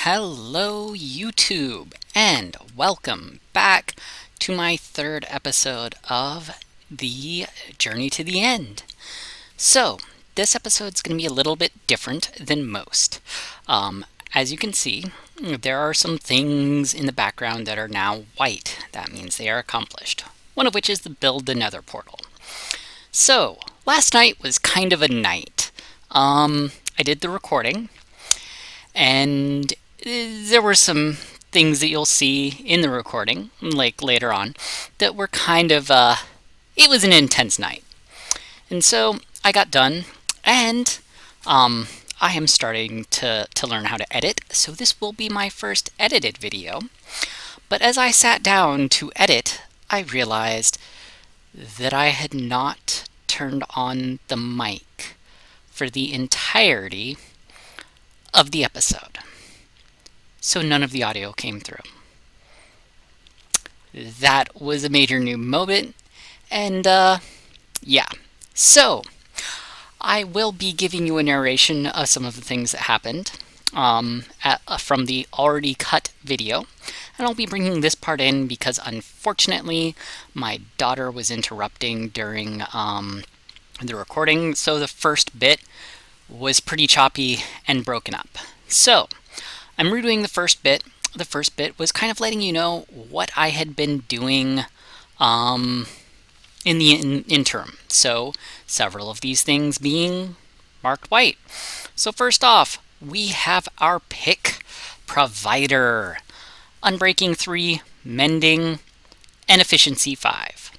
Hello, YouTube, and welcome back to my third episode of the Journey to the End. So, this episode's going to be a little bit different than most. As you can see, there are some things in the background that are now white. That means they are accomplished. One of which is the build the Nether portal. So, last night was kind of a night. I did the recording, and there were some things that you'll see in the recording, like later on, that were kind of, it was an intense night. And so I got done, and I am starting to learn how to edit, so this will be my first edited video. But as I sat down to edit, I realized that I had not turned on the mic for the entirety of the episode. So none of the audio came through. That was a major new moment, and yeah. So, I will be giving you a narration of some of the things that happened from the already cut video. And I'll be bringing this part in because, unfortunately, my daughter was interrupting during the recording, so the first bit was pretty choppy and broken up. So, I'm redoing the first bit. The first bit was kind of letting you know what I had been doing in the interim. So, several of these things being marked white. So first off, we have our pick provider. Unbreaking 3, Mending, and Efficiency 5.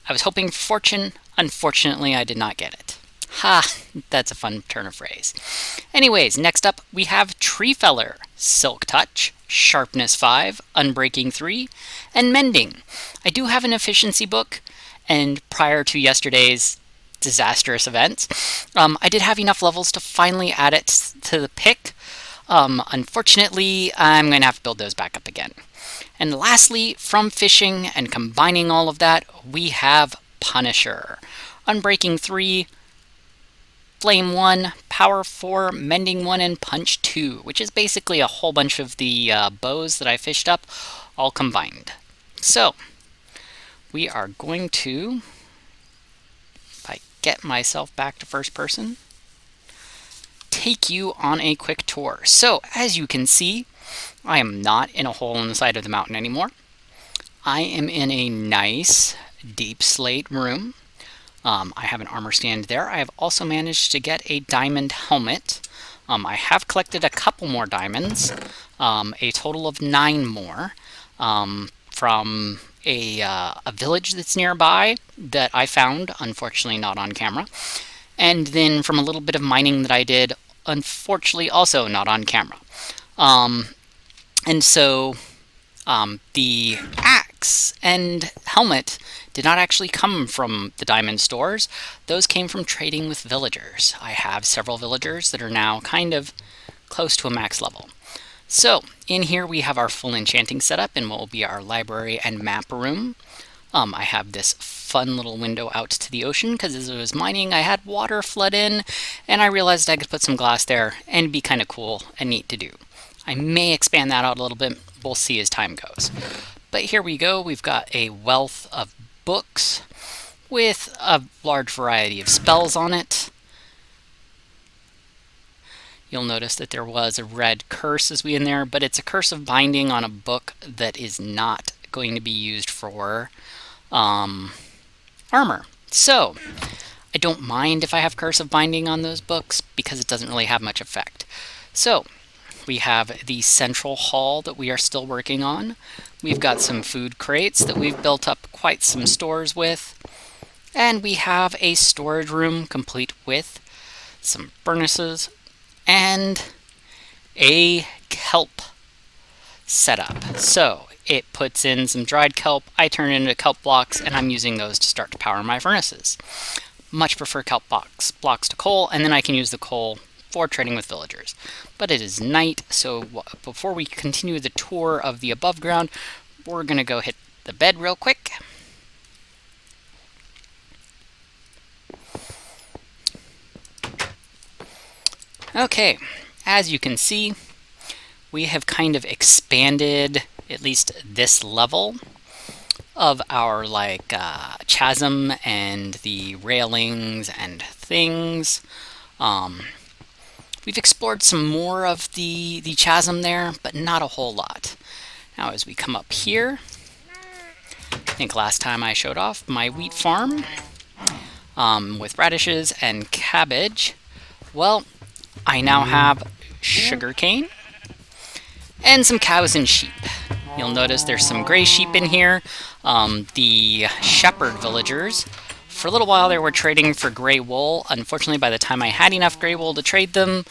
I was hoping for fortune. Unfortunately, I did not get it. Ha, that's a fun turn of phrase. Anyways, next up we have Tree Feller, Silk Touch, Sharpness 5, Unbreaking 3, and Mending. I do have an efficiency book, and prior to yesterday's disastrous events, I did have enough levels to finally add it to the pick. Unfortunately, I'm going to have to build those back up again. And lastly, from fishing and combining all of that, we have Punisher, Unbreaking 3, Flame 1, Power 4, Mending 1, and Punch 2, which is basically a whole bunch of the bows that I fished up, all combined. So, we are going to, if I get myself back to first person, take you on a quick tour. So, as you can see, I am not in a hole in the side of the mountain anymore. I am in a nice, deep slate room. I have an armor stand there. I have also managed to get a diamond helmet. I have collected a couple more diamonds, a total of 9 more, from a village that's nearby that I found, unfortunately not on camera, and then from a little bit of mining that I did, unfortunately also not on camera. And so the axe and helmet did not actually come from the diamond stores. Those came from trading with villagers. I have several villagers that are now kind of close to a max level. So, in here we have our full enchanting setup in what will be our library and map room. I have this fun little window out to the ocean because as I was mining I had water flood in, and I realized I could put some glass there and it'd be kind of cool and neat to do. I may expand that out a little bit. We'll see as time goes. But here we go. We've got a wealth of books with a large variety of spells on it. You'll notice that there was a red curse as we in there, but it's a curse of binding on a book that is not going to be used for armor. So, I don't mind if I have curse of binding on those books because it doesn't really have much effect. So, we have the central hall that we are still working on. We've got some food crates that we've built up quite some stores with. And we have a storage room complete with some furnaces and a kelp setup. So it puts in some dried kelp, I turn it into kelp blocks, and I'm using those to start to power my furnaces. Much prefer kelp blocks to coal, and then I can use the coal for trading with villagers. But it is night, so before we continue the tour of the above ground, we're going to go hit the bed real quick. Okay, as you can see, we have kind of expanded at least this level of our chasm and the railings and things. We've explored some more of the chasm there, but not a whole lot. Now as we come up here, I think last time I showed off my wheat farm with radishes and cabbage. Well, I now have sugarcane and some cows and sheep. You'll notice there's some gray sheep in here. The shepherd villagers, for a little while they were trading for gray wool. Unfortunately, by the time I had enough gray wool to trade them,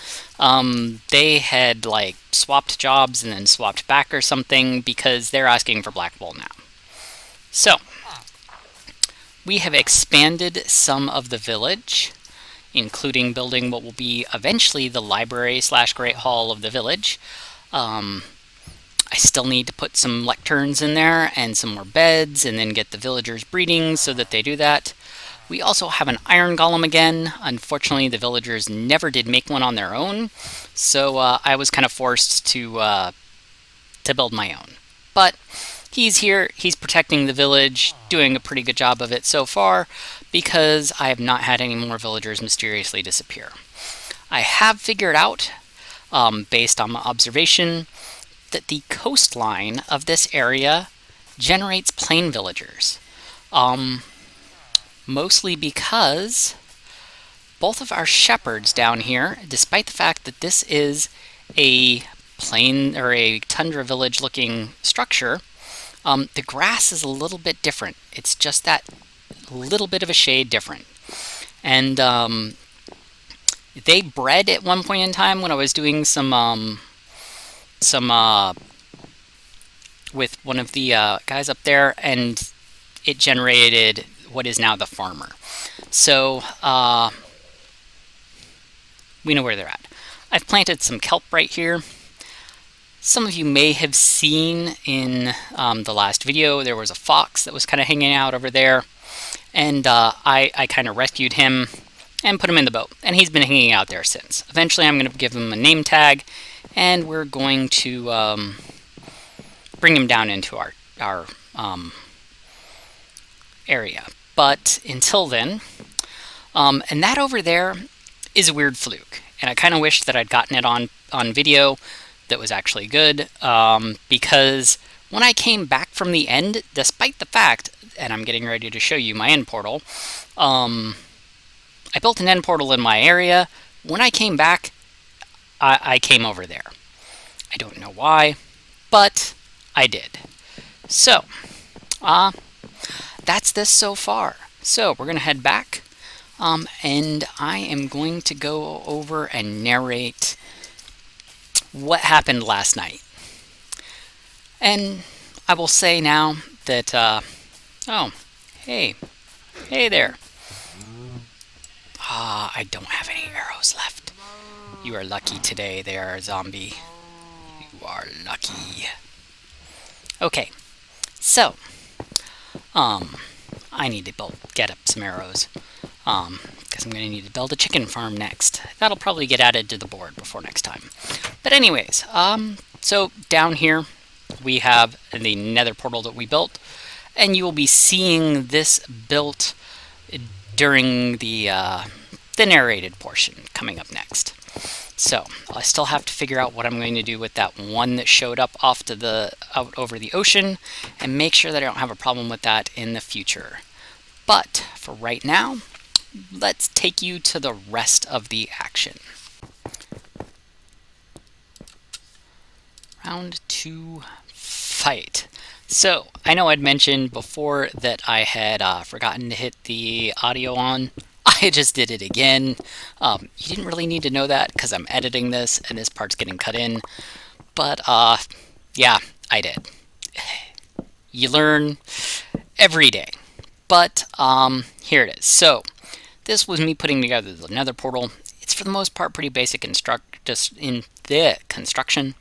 they had swapped jobs and then swapped back or something, because they're asking for black wool now. So we have expanded some of the village, including building what will be eventually the library / great hall of the village. I still need to put some lecterns in there and some more beds, and then get the villagers breeding so that they do that. We also have an iron golem again. Unfortunately, the villagers never did make one on their own, so I was kind of forced to build my own. But he's here, he's protecting the village, doing a pretty good job of it so far, because I have not had any more villagers mysteriously disappear. I have figured out, based on my observation, that the coastline of this area generates plain villagers. Mostly because both of our shepherds down here, despite the fact that this is a plain or a tundra village looking structure, the grass is a little bit different. It's just that little bit of a shade different. And they bred at one point in time when I was doing some with one of the guys up there, and it generated what is now the farmer. So we know where they're at. I've planted some kelp right here. Some of you may have seen in the last video, there was a fox that was kind of hanging out over there, and I kind of rescued him and put him in the boat, and he's been hanging out there since. Eventually I'm going to give him a name tag, and we're going to bring him down into our area. But until then, and that over there is a weird fluke, and I kind of wish that I'd gotten it on video that was actually good, because when I came back from the end, despite the fact, and I'm getting ready to show you my end portal, I built an end portal in my area. When I came back, I came over there. I don't know why, but I did. So, that's this so far. So, we're going to head back, and I am going to go over and narrate what happened last night. And I will say now that, oh, hey there. I don't have any arrows left. You are lucky today there, zombie. You are lucky. Okay, so, I need to get up some arrows, because I'm going to need to build a chicken farm next. That'll probably get added to the board before next time. But anyways, so down here we have the nether portal that we built, and you will be seeing this built during the narrated portion coming up next. So I still have to figure out what I'm going to do with that one that showed up out over the ocean, and make sure that I don't have a problem with that in the future. But for right now, let's take you to the rest of the action. Round 2, fight. So, I know I'd mentioned before that I had forgotten to hit the audio on. I just did it again. You didn't really need to know that because I'm editing this and this part's getting cut in. But, yeah, I did. You learn every day. But, here it is. So, this was me putting together the nether portal. It's for the most part pretty basic just in the construction.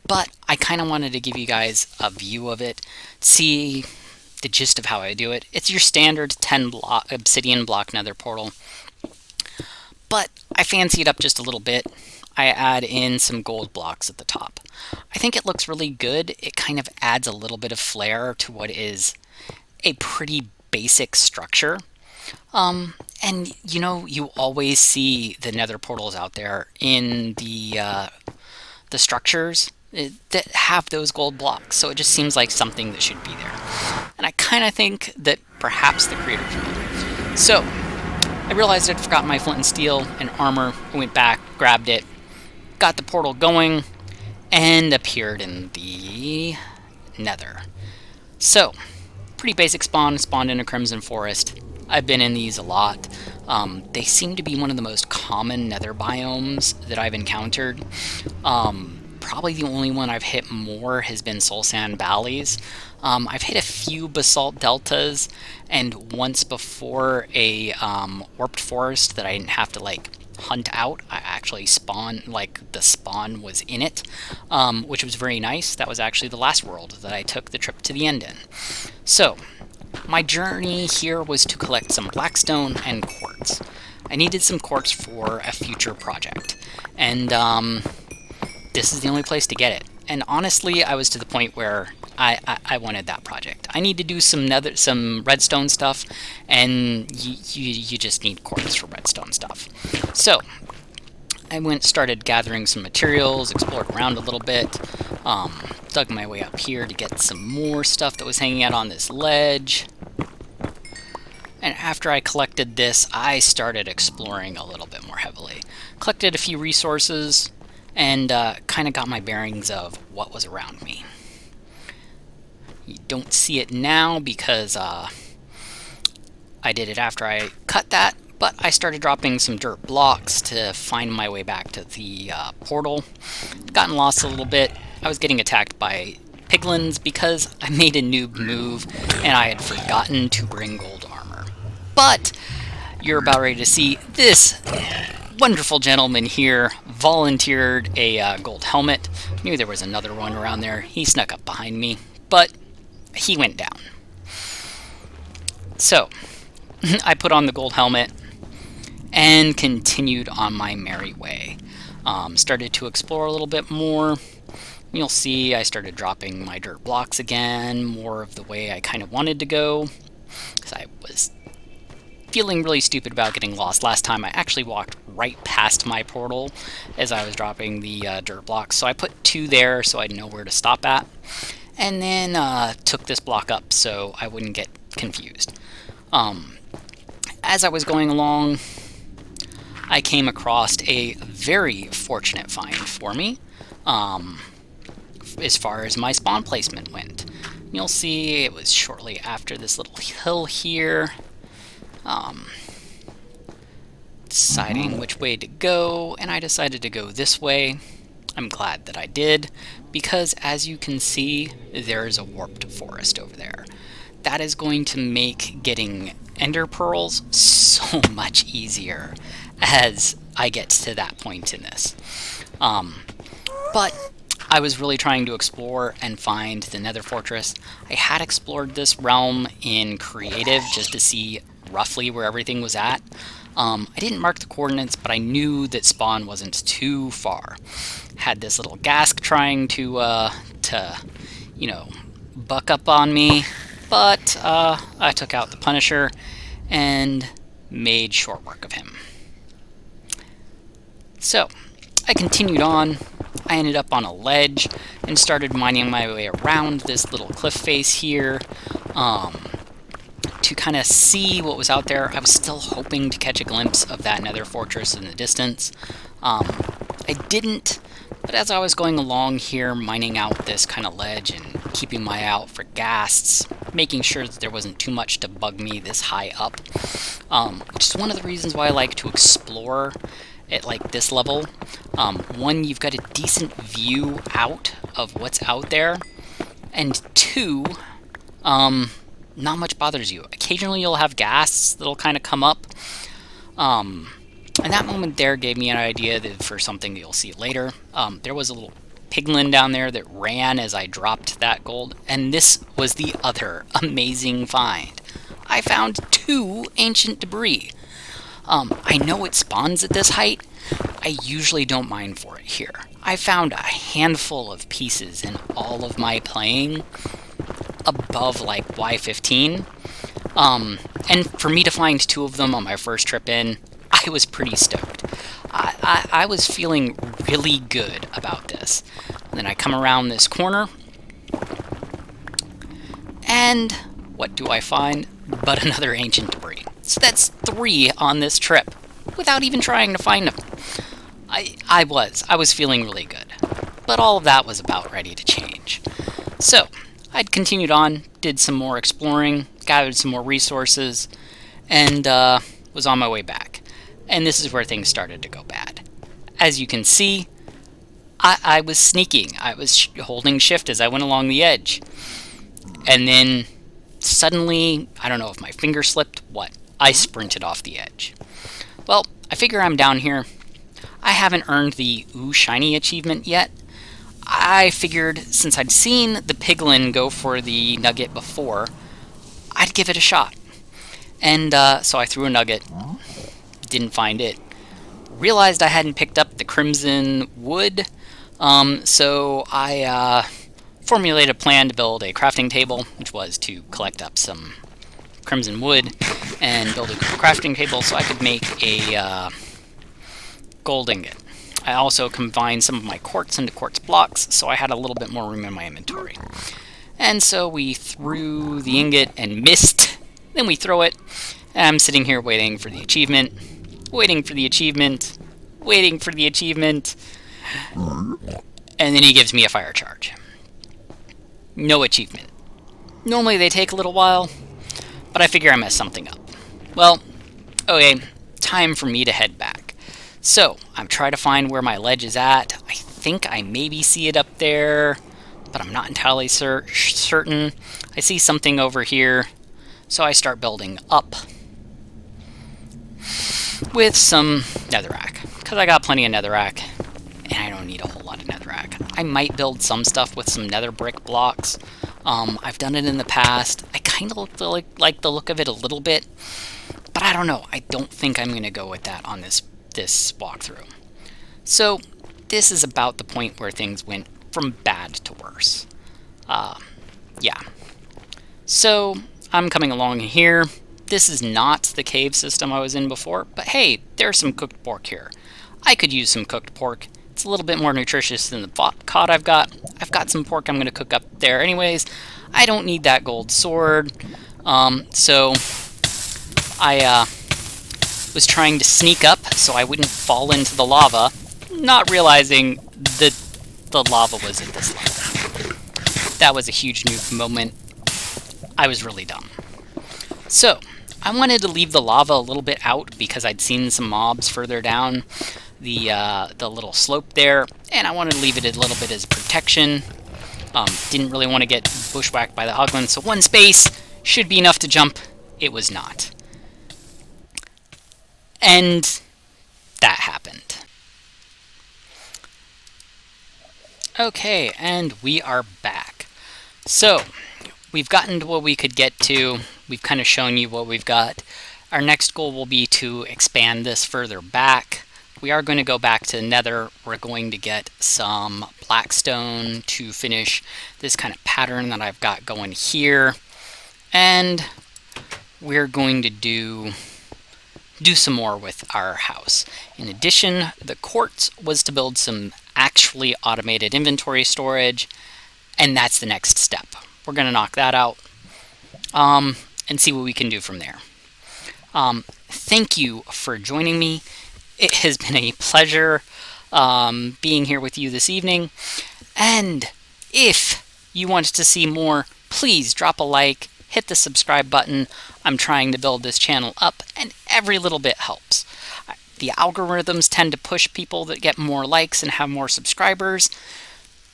But I kind of wanted to give you guys a view of it, see the gist of how I do it. It's your standard 10 obsidian block nether portal. but I fancy it up just a little bit. I add in some gold blocks at the top. I think it looks really good. It kind of adds a little bit of flair to what is a pretty basic structure. And you know, you always see the nether portals out there in the structures that have those gold blocks, so it just seems like something that should be there. And I kind of think that perhaps the creators will. So I realized I'd forgotten my flint and steel and armor. I went back, grabbed it, got the portal going, and appeared in the nether. So, pretty basic spawn, spawned in a crimson forest. I've been in these a lot. They seem to be one of the most common nether biomes that I've encountered. Probably the only one I've hit more has been soul sand valleys. I've hit a few basalt deltas, and once before a warped forest that I didn't have to like hunt out. I actually spawned, like the spawn was in it, which was very nice. That was actually the last world that I took the trip to the end in. So my journey here was to collect some blackstone and quartz. I needed some quartz for a future project, and this is the only place to get it. And honestly, I was to the point where I wanted that project. I need to do some redstone stuff, and you just need quartz for redstone stuff. So I started gathering some materials, explored around a little bit, dug my way up here to get some more stuff that was hanging out on this ledge. And after I collected this, I started exploring a little bit more heavily. Collected a few resources, and kind of got my bearings of what was around me. You don't see it now because I did it after I cut that, but I started dropping some dirt blocks to find my way back to the portal. Gotten lost a little bit. I was getting attacked by piglins because I made a noob move and I had forgotten to bring gold armor. But you're about ready to see this wonderful gentleman here volunteered a gold helmet. Knew there was another one around there. He snuck up behind me, but he went down. So I put on the gold helmet and continued on my merry way. Started to explore a little bit more. You'll see I started dropping my dirt blocks again, more of the way I kind of wanted to go, because I was feeling really stupid about getting lost. Last time I actually walked right past my portal as I was dropping the dirt blocks, so I put 2 there so I'd know where to stop at, and then took this block up so I wouldn't get confused. As I was going along, I came across a very fortunate find for me as far as my spawn placement went. You'll see it was shortly after this little hill here. Deciding which way to go, and I decided to go this way. I'm glad that I did, because as you can see, there is a warped forest over there. That is going to make getting ender pearls so much easier as I get to that point in this. But I was really trying to explore and find the nether fortress. I had explored this realm in creative just to see roughly where everything was at. I didn't mark the coordinates, but I knew that spawn wasn't too far. Had this little Gask trying to you know, buck up on me, but I took out the Punisher and made short work of him. So I continued on. I ended up on a ledge and started mining my way around this little cliff face here to kind of see what was out there. I was still hoping to catch a glimpse of that nether fortress in the distance. I didn't, but as I was going along here, mining out this kind of ledge and keeping my eye out for ghasts, making sure that there wasn't too much to bug me this high up, which is one of the reasons why I like to explore at like this level. One, you've got a decent view out of what's out there, and 2, not much bothers you. Occasionally you'll have ghasts that'll kind of come up, and that moment there gave me an idea for something that you'll see later. There was a little piglin down there that ran as I dropped that gold, and this was the other amazing find. I found 2 ancient debris. I know it spawns at this height. I usually don't mind for it here. I found a handful of pieces in all of my playing above like Y15. And for me to find 2 of them on my first trip in, I was pretty stoked. I was feeling really good about this. And then I come around this corner, and what do I find but another ancient debris? So that's 3 on this trip, without even trying to find them. I was feeling really good. But all of that was about ready to change. So, I'd continued on, did some more exploring, gathered some more resources, and was on my way back. And this is where things started to go bad. As you can see, I was sneaking. I was holding shift as I went along the edge. And then suddenly, I don't know if my finger slipped, what? I sprinted off the edge. Well, I figure I'm down here. I haven't earned the Ooh Shiny achievement yet. I figured since I'd seen the piglin go for the nugget before, I'd give it a shot. And so I threw a nugget, didn't find it. Realized I hadn't picked up the crimson wood, so I formulated a plan to build a crafting table, which was to collect up some crimson wood and build a crafting table so I could make a gold ingot. I also combined some of my quartz into quartz blocks, so I had a little bit more room in my inventory. And so we threw the ingot and missed. Then we throw it, and I'm sitting here waiting for the achievement, waiting for the achievement, waiting for the achievement, and then he gives me a fire charge. No achievement. Normally they take a little while, but I figure I messed something up. Well, okay, time for me to head back. So, I'm trying to find where my ledge is at. I think I maybe see it up there, but I'm not entirely certain. I see something over here, so I start building up with some netherrack, because I got plenty of netherrack, and I don't need a whole lot of netherrack. I might build some stuff with some nether brick blocks. I've done it in the past. I kind of like the look of it a little bit, but I don't know. I don't think I'm going to go with that on this walkthrough. So this is about the point where things went from bad to worse. Yeah. So I'm coming along here. This is not the cave system I was in before, but hey, there's some cooked pork here. I could use some cooked pork. It's a little bit more nutritious than the cod I've got. I've got some pork I'm going to cook up there anyways. I don't need that gold sword. So I was trying to sneak up so I wouldn't fall into the lava, not realizing that the lava was at this level. That was a huge noob moment. I was really dumb. So, I wanted to leave the lava a little bit out because I'd seen some mobs further down the little slope there, and I wanted to leave it a little bit as protection. Didn't really want to get bushwhacked by the hoglins, so one space should be enough to jump. It was not. And that happened. Okay, and we are back. So, we've gotten to what we could get to. We've kind of shown you what we've got. Our next goal will be to expand this further back. We are going to go back to Nether. We're going to get some blackstone to finish this kind of pattern that I've got going here. And we're going to do some more with our house. In addition, the quartz was to build some actually automated inventory storage, and that's the next step. We're going to knock that out and see what we can do from there. Thank you for joining me. It has been a pleasure being here with you this evening, and if you want to see more, please drop a like, hit the subscribe button. I'm trying to build this channel up, and every little bit helps. The algorithms tend to push people that get more likes and have more subscribers.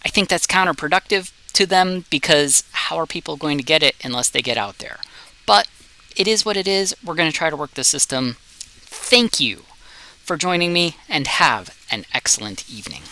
I think that's counterproductive to them, because how are people going to get it unless they get out there? But it is what it is. We're going to try to work the system. Thank you for joining me, and have an excellent evening.